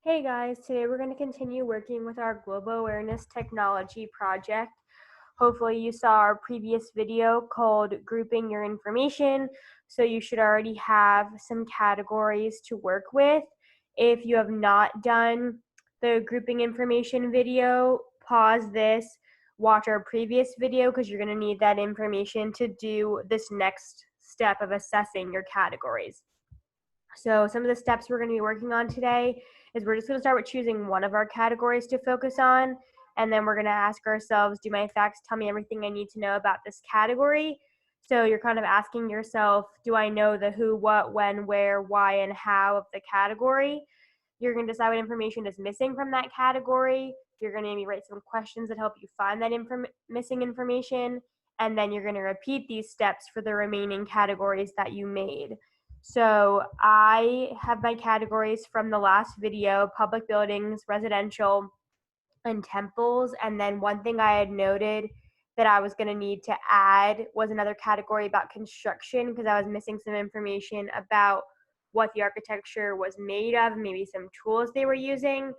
Hey guys, today we're going to continue working with our Global Awareness Technology project. Hopefully you saw our previous video called Grouping Your Information, so you should already have some categories to work with. If you have not done the Grouping Information video, pause this, watch our previous video because you're going to need that information to do this next step of assessing your categories. So some of the steps we're going to be working on today is we're just going to start with choosing one of our categories to focus on, and then we're going to ask ourselves, do my facts tell me everything I need to know about this category? So you're kind of asking yourself, do I know the who, what, when, where, why, and how of the category? You're going to decide what information is missing from that category. You're going to maybe write some questions that help you find that missing information, and then you're going to repeat these steps for the remaining categories that you made. So I have my categories from the last video: public buildings, residential, and temples. And then one thing I had noted that I was going to need to add was another category about construction, because I was missing some information about what the architecture was made of, maybe some tools they were using.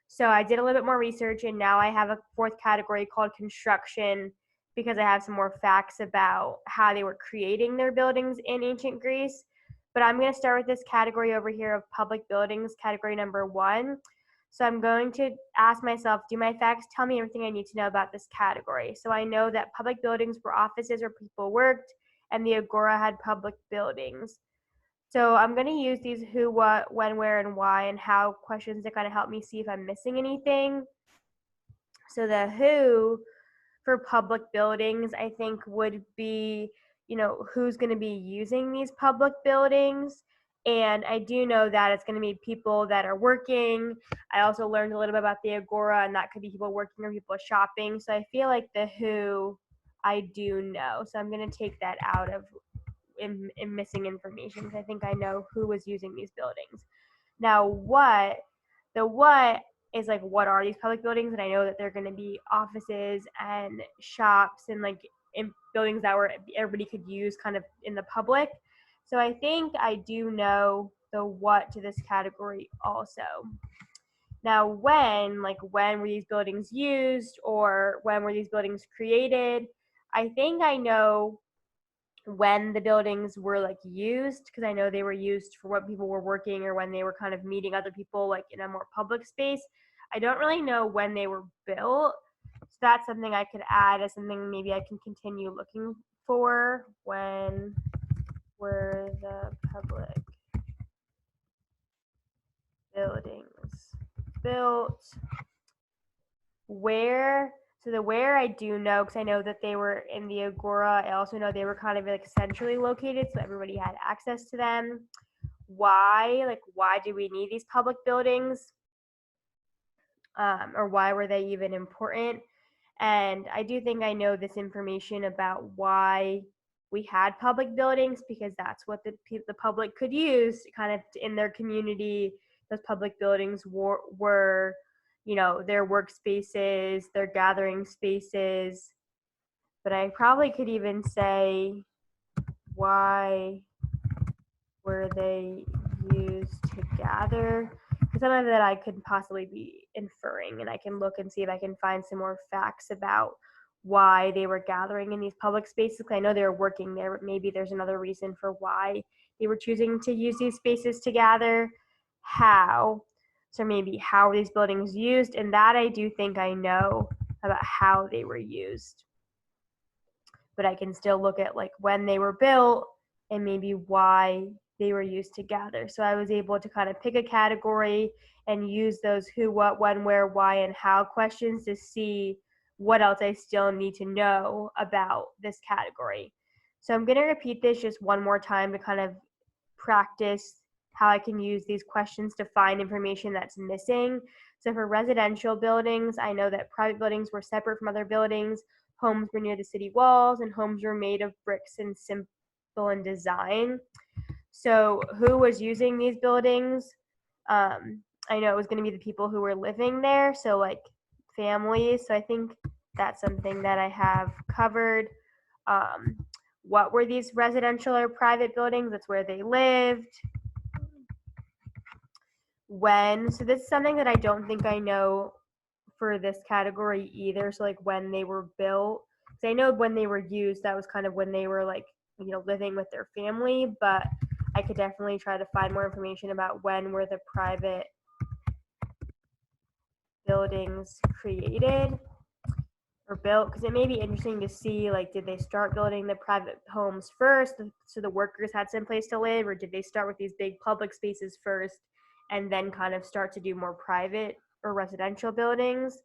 So I did a little bit more research, and now I have a fourth category called construction, because I have some more facts about how they were creating their buildings in ancient Greece. But I'm going to start with this category over here of public buildings, category number 1. So I'm going to ask myself, do my facts tell me everything I need to know about this category? So I know that public buildings were offices where people worked, and the agora had public buildings. So I'm going to use these who, what, when, where, and why, and how questions to kind of help me see if I'm missing anything. So the who for public buildings, I think, would be, who's going to be using these public buildings. And I do know that it's going to be people that are working. I also learned a little bit about the agora, and that could be people working or people shopping. So I feel like the who I do know. So I'm going to take that out of in missing information, because I think I know who was using these buildings. Now, the what is like, what are these public buildings? And I know that they're going to be offices and shops and like in buildings that were everybody could use kind of in the public. So I think I do know the what to this category also. Now, when were these buildings used, or when were these buildings created? I think I know when the buildings were like used, because I know they were used for when people were working or when they were kind of meeting other people like in a more public space. I don't really know when they were built, so that's something I could add as something maybe I can continue looking for. When were the public buildings built? Where? So the where I do know, because I know that they were in the agora. I also know they were kind of like centrally located, so everybody had access to them. Why? Like, why do we need these public buildings? Or why were they even important? And I do think I know this information about why we had public buildings, because that's what the public could use kind of in their community. Those public buildings were their workspaces, their gathering spaces. But I probably could even say, why were they used to gather? Because some of that I could possibly be inferring, and I can look and see if I can find some more facts about why they were gathering in these public spaces. I know they were working there, but maybe there's another reason for why they were choosing to use these spaces to gather. How? So maybe how were these buildings used? And that I do think I know about how they were used. But I can still look at like when they were built and maybe why they were used to gather. So I was able to kind of pick a category and use those who, what, when, where, why, and how questions to see what else I still need to know about this category. So I'm going to repeat this just one more time to kind of practice how I can use these questions to find information that's missing. So for residential buildings, I know that private buildings were separate from other buildings. Homes were near the city walls, and homes were made of bricks and simple in design. So who was using these buildings? I know it was going to be the people who were living there, so like families. So I think that's something that I have covered. What were these residential or private buildings? That's where they lived. when. So this is something that I don't think I know for this category either. So like when they were built, because I know when they were used, that was kind of when they were like, living with their family, but I could definitely try to find more information about when were the private buildings created or built, because it may be interesting to see, like, did they start building the private homes first so the workers had some place to live, or did they start with these big public spaces first and then kind of start to do more private or residential buildings?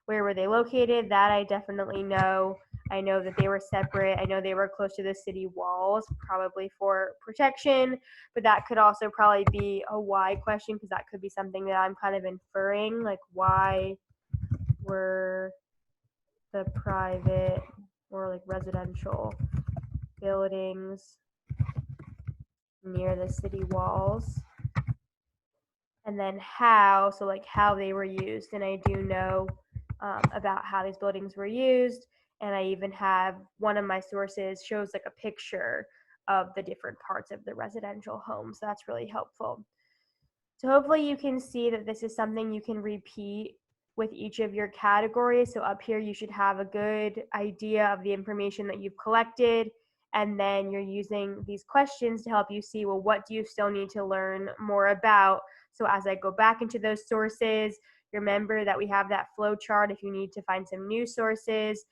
Where were they located? That I definitely know. I know that they were separate. I know they were close to the city walls, probably for protection, but that could also probably be a why question, because that could be something that I'm kind of inferring, like why were the private or like residential buildings near the city walls, and then how, so like how they were used. And I do know about how these buildings were used, and I even have one of my sources shows like a picture of the different parts of the residential home, so that's really helpful. So hopefully you can see that this is something you can repeat with each of your categories. So up here, you should have a good idea of the information that you've collected. And then you're using these questions to help you see, well, what do you still need to learn more about? So as I go back into those sources, remember that we have that flow chart if you need to find some new sources,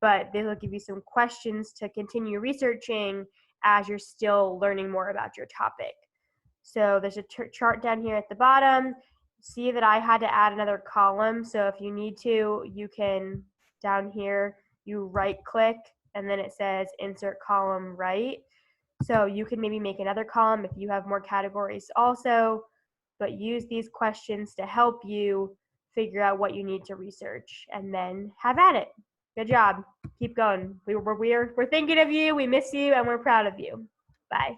but they will give you some questions to continue researching as you're still learning more about your topic. So there's a chart down here at the bottom. See that I had to add another column. So if you need to, you can, down here, you right click and then it says insert column right. So you can maybe make another column if you have more categories also, but use these questions to help you figure out what you need to research and then have at it. Good job. Keep going. We're thinking of you. We miss you and we're proud of you. Bye.